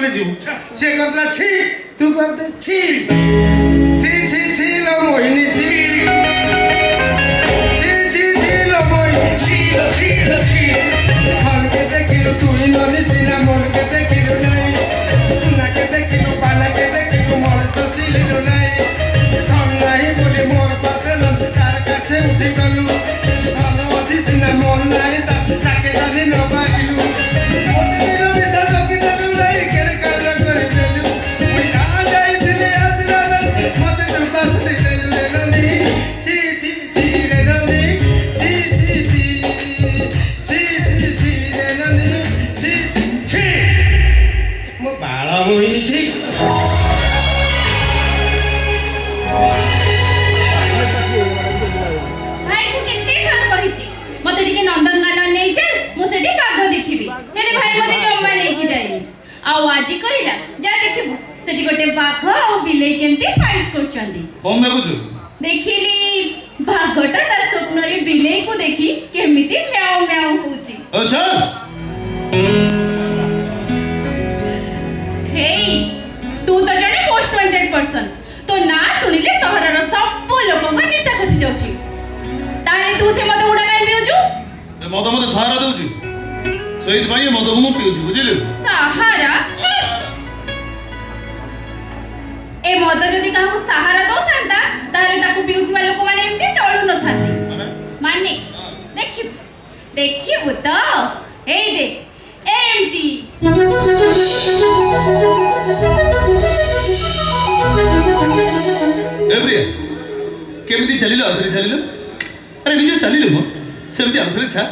बोले जीव से करला छी तू करते छी छी छी छी लो मोहिनी छी छी छी छी लो मोहिनी छी मन के देखिलो तू ही नदी सीना मन के देखिलो नहीं सुना के देखिलो पाना के देखिलो मन सोचिलो नहीं हम नहीं बोली मोर पासे लन तार काछे उठी गलु हम अछि सीना मन नहीं ताके जानी न पाइलु आजी कहला जा देखिबो सेठी गोटे बाघ और बिलेई केंती फाइट करछंदी कोन देखुछु देखिली बाघटा ता स्वप्न रे बिलेई को देखी केमिति म्याऊ म्याऊ होची अच्छा हे तू तो जने मोस्ट वांटेड पर्सन तो ना सुनिले शहर रो सब लोक को निशा खुशी जाउची ताले तू से मद उडा काई पिउछु मद मद सहारा दउछु सहित भाई मद को मु पिउछु बुझिलु सहारा ए मद जदि काहू सहारा दउथांता ताले ताकू पिउथवा लोक माने एमती टळु न थांती माने देखिबु तो एई दे एमती एवरी केमिति चलिलो अथरे चलिलो अरे विजय चलिलो मो सेमति अथरे छा